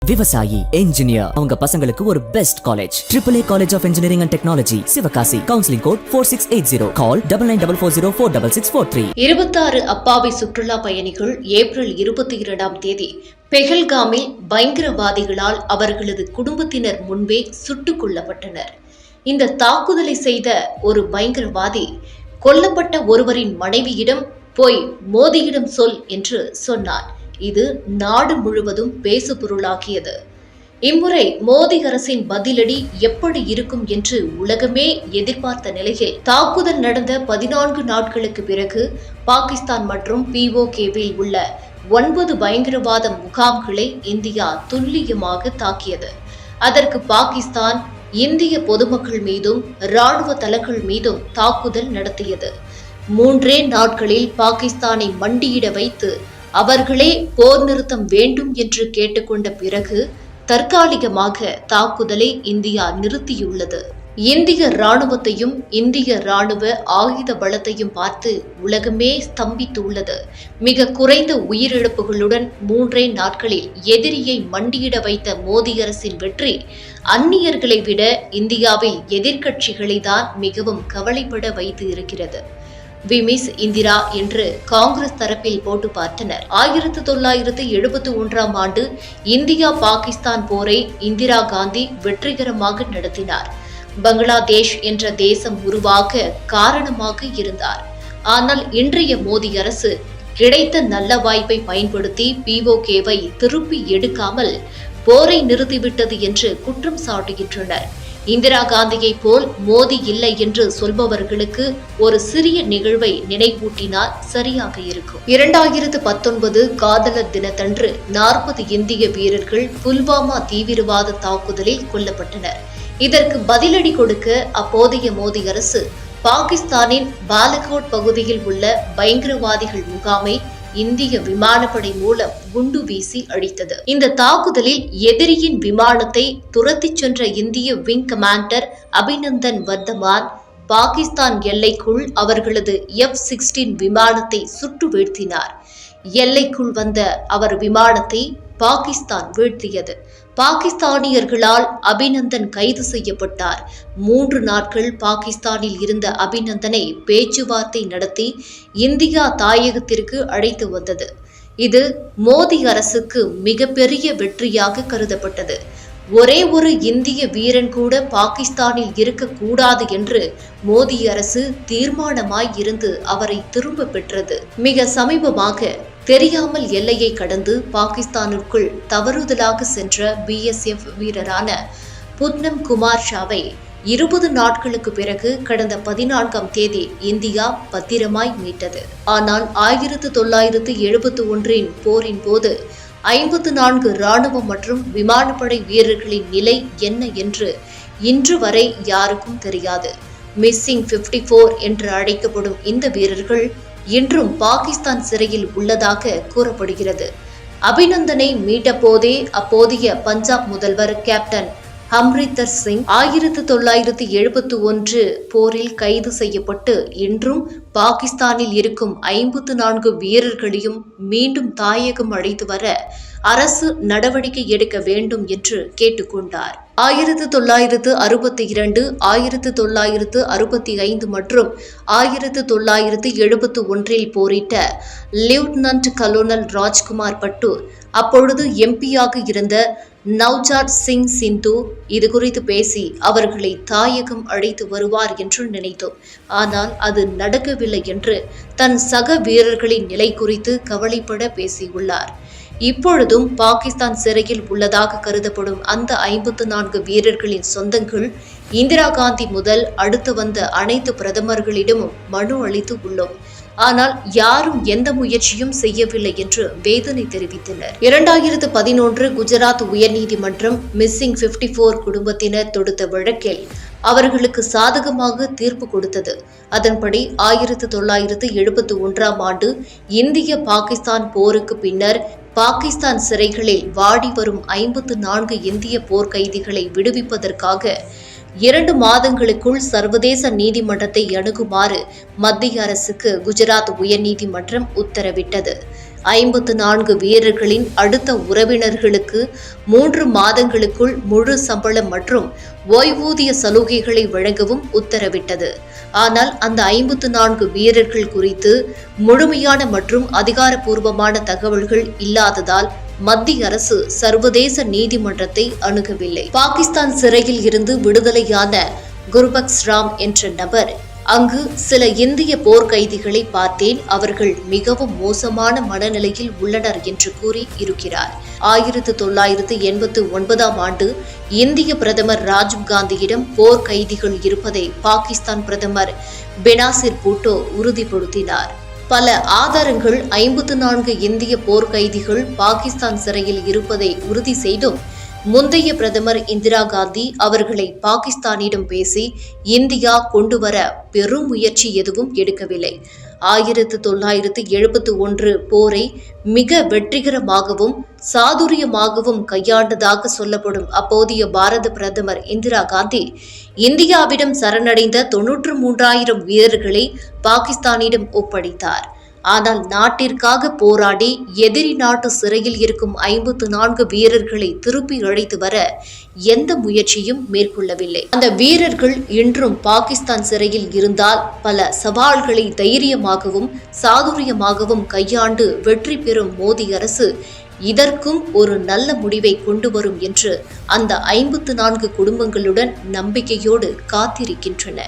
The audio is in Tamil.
விவசாயி, என்ஜினியர் அவங்க பசங்களுக்கு ஒரு best college AAA college of engineering and technology, Sivakasi. Counselling code 4680. Call 9944046643. 26 அப்பாவி சுற்றுலா பயணிகள் ஏப்ரல் 22ஆம் தேதி பெஹல்காமில் பயங்கரவாதிகளால் அவர்களது குடும்பத்தினர் முன்பே சுட்டுக் கொல்லப்பட்டனர். இந்த தாக்குதலை செய்த ஒரு பயங்கரவாதி கொல்லப்பட்ட ஒருவரின் மனைவியிடம் போய் மோதியிடம் சொல் என்று சொன்னார். இது நாடு முழுவதும் பேசுபொருளாகியது. இம்முறை மோடி அரசின் பதிலடி எப்படி இருக்கும் என்று உலகமே எதிர்பார்த்த நிலையில் தாக்குதல் நடந்த 14 நாட்களுக்கு பிறகு பாகிஸ்தான் மற்றும் POKவில் உள்ள 9 பயங்கரவாத முகாம்களை இந்தியா துல்லியமாக தாக்கியது. அதற்கு பாகிஸ்தான் இந்திய பொதுமக்கள் மீதும் இராணுவ தளங்கள் மீதும் தாக்குதல் நடத்தியது. 3 நாட்களில் பாகிஸ்தானை மண்டியிட வைத்து அவர்களே போர் நிறுத்தம் வேண்டும் என்று கேட்டுக்கொண்ட பிறகு தற்காலிகமாக தாக்குதலை இந்தியா நிறுத்தியுள்ளது. இந்திய இராணுவத்தையும் இந்திய இராணுவ ஆயுத பலத்தையும் பார்த்து உலகமே ஸ்தம்பித்துள்ளது. மிக குறைந்த உயிரிழப்புகளுடன் 3 நாட்களில் எதிரியை மண்டியிட வைத்த மோடி அரசின் வெற்றி அந்நியர்களை விட இந்தியாவில் எதிர்க்கட்சிகளை தான் மிகவும் கவலைப்பட வைத்து இருக்கிறது. வி மிஸ் இந்திரா என்று காங்கிரஸ் தரப்பில் போட்டு பார்த்தனர். 1971ஆம் ஆண்டு இந்தியா பாகிஸ்தான் போரை இந்திரா காந்தி வெற்றிகரமாக நடத்தினார். பங்களாதேஷ் என்ற தேசம் உருவாக காரணமாக இருந்தார். ஆனால் இன்றைய மோடி அரசு கிடைத்த நல்ல வாய்ப்பை பயன்படுத்தி POKவை திருப்பி எடுக்காமல் போரை நிறுத்திவிட்டது என்று குற்றம் சாட்டுகின்றனர். இந்திரா காந்தியை போல் மோடி இல்லை என்று சொல்பவர்களுக்கு ஒரு சிறிய நிகழ்வை நினைவூட்டினால் சரியாக இருக்கும். 2019 காதலர் தினத்தன்று 40 இந்திய வீரர்கள் புல்வாமா தீவிரவாத தாக்குதலில் கொல்லப்பட்டனர். இதற்கு பதிலடி கொடுக்க அப்போதைய மோடி அரசு பாகிஸ்தானின் பாலகோட் பகுதியில் உள்ள பயங்கரவாதிகள் முகாமை இந்திய விமானப்படை மூலம் குண்டு வீசி அழித்தது. இந்த தாக்குதலில் எதிரியின் விமானத்தை துரத்திச் சென்ற இந்திய விங் கமாண்டர் அபிநந்தன் வர்தமான் பாகிஸ்தான் எல்லைக்குள் அவர்களது F-16 விமானத்தை சுட்டு வீழ்த்தினார். எல்லைக்குள் வந்த அவர் விமானத்தை பாகிஸ்தான் வீழ்த்தியது. பாகிஸ்தானியர்களால் அபிநந்தன் கைது செய்யப்பட்டார். 3 நாட்கள் பாகிஸ்தானில் இருந்த அபிநந்தனை பேச்சுவார்த்தை நடத்தி இந்தியா தாயகத்திற்கு அழைத்து வந்தது. இது மோடி அரசுக்கு மிகப்பெரிய வெற்றியாக கருதப்பட்டது. ஒரே ஒரு இந்திய வீரன் கூட பாகிஸ்தானில் இருக்கக்கூடாது என்று மோடி அரசு தீர்மானமாய் இருந்து அவரை திரும்ப பெற்றது. மிக சமீபமாக தெரியாமல் எல்லையை கடந்து பாகிஸ்தானுக்குள் தவறுதலாக சென்ற BSF வீரரான புத்னம் குமார் ஷாவை 20 நாட்களுக்கு பிறகு கடந்த 14ஆம் தேதி இந்தியா பத்திரமாய் மீட்டது. ஆனால் 1971 போரின் போது 54 இராணுவ மற்றும் விமானப்படை வீரர்களின் நிலை என்ன என்று இன்று வரை யாருக்கும் தெரியாது. மிஸ்ஸிங் 54 என்று அழைக்கப்படும் இந்த வீரர்கள் இன்றும் பாகிஸ்தான் சிறையில் உள்ளதாக கூறப்படுகிறது. அபிநந்தனை மீட்ட போதே அப்போதைய பஞ்சாப் முதல்வர் கேப்டன் அம்ரிந்தர் சிங் 1971 போரில் கைது செய்யப்பட்டு இன்றும் பாகிஸ்தானில் இருக்கும் 54 வீரர்களையும் மீண்டும் தாயகம் அழைத்து வர அரசு நடவடிக்கை எடுக்க வேண்டும் என்று கேட்டுக்கொண்டார். 1962, 1965 மற்றும் 1971 போரிட்ட லெப்டினன்ட் கலோனல் ராஜ்குமார் பட்டூர் அப்பொழுது MP-யாக இருந்த நவ்ஜாத் சிங் சிந்து இது குறித்து பேசி அவர்களை தாயகம் அழைத்து வருவார் என்று நினைத்தோம். ஆனால் அது நடக்கவில்லை என்று தன் சக வீரர்களின் நிலை குறித்து கவலைப்பட பேசியுள்ளார். இப்பொழுதும் பாகிஸ்தான் சிறையில் உள்ளதாக கருதப்படும் அந்த 54 வீரர்களின் சொந்தங்கள் இந்திரா காந்தி முதல் அடுத்து வந்த அனைத்து பிரதமர்களிடமும் மனு அளித்து உள்ளோம். ஆனால் யாரும் எந்த முயற்சியும் செய்யவில்லை என்று வேதனை தெரிவித்தனர். 2011 குஜராத் உயர்நீதிமன்றம் மிஸ்ஸிங் 54 குடும்பத்தினர் தொடுத்த வழக்கில் அவர்களுக்கு சாதகமாக தீர்ப்பு கொடுத்தது. அதன்படி 1971ஆம் ஆண்டு இந்திய பாகிஸ்தான் போருக்கு பின்னர் பாகிஸ்தான் சிறைகளில் வாடி வரும் 54 இந்திய போர்க்கைதிகளை விடுவிப்பதற்காக 2 மாதங்களுக்குள் சர்வதேச நீதிமன்றத்தை அணுகுமாறு மத்திய அரசுக்கு குஜராத் உயர்நீதிமன்றம் உத்தரவிட்டது. 54 வீரர்களின் அடுத்த உறவினர்களுக்கு 3 மாதங்களுக்குள் முழு சம்பளம் மற்றும் ஓய்வூதிய சலுகைகளை வழங்கவும் உத்தரவிட்டது. ஆனால் அந்த 54 வீரர்கள் குறித்து முழுமையான மற்றும் அதிகாரப்பூர்வமான தகவல்கள் இல்லாததால் மத்திய அரசு சர்வதேச நீதிமன்றத்தை அணுகவில்லை. பாகிஸ்தான் சிறையில் இருந்து விடுதலையான குர்பக்ஸ் ராம் என்ற நபர், அங்கு சில இந்திய போர்க்கைதிகளை பார்த்தேன், அவர்கள் மிகவும் மோசமான மனநிலையில் உள்ளனர் என்று கூறி இருக்கிறார். 1989ஆம் ஆண்டு இந்திய பிரதமர் ராஜீவ் காந்தியிடம் போர்க்கைதிகள் இருப்பதை பாகிஸ்தான் பிரதமர் பெனாசிர் பூட்டோ உறுதிப்படுத்தினார். பல ஆதாரங்கள் 54 இந்திய போர்க்கைதிகள் பாகிஸ்தான் சிறையில் இருப்பதை உறுதி செய்தும் முந்தைய பிரதமர் இந்திரா காந்தி அவர்களை பாகிஸ்தானிடம் பேசி இந்தியா கொண்டுவர பெரும் முயற்சி எதுவும் எடுக்கவில்லை. 1971 போரை மிக வெற்றிகரமாகவும் சாதுரியமாகவும் கையாண்டதாக சொல்லப்படும் அப்போதைய பாரத பிரதமர் இந்திரா காந்தி இந்தியாவிடம் சரணடைந்த 93,000 வீரர்களை பாகிஸ்தானிடம் ஒப்படைத்தார். ஆனால் நாட்டிற்காக போராடி எதிரி நாட்டு சிறையில் இருக்கும் 54 வீரர்களை திருப்பி அழைத்து வர எந்த முயற்சியும் மேற்கொள்ளவில்லை. அந்த வீரர்கள் இன்றும் பாகிஸ்தான் சிறையில் இருந்தால் பல சவால்களை தைரியமாகவும் சாதுரியமாகவும் கையாண்டு வெற்றி பெறும் மோடி அரசு இதற்கும் ஒரு நல்ல முடிவை கொண்டு வரும் என்று அந்த 54 குடும்பங்களுடன் நம்பிக்கையோடு காத்திருக்கின்றன.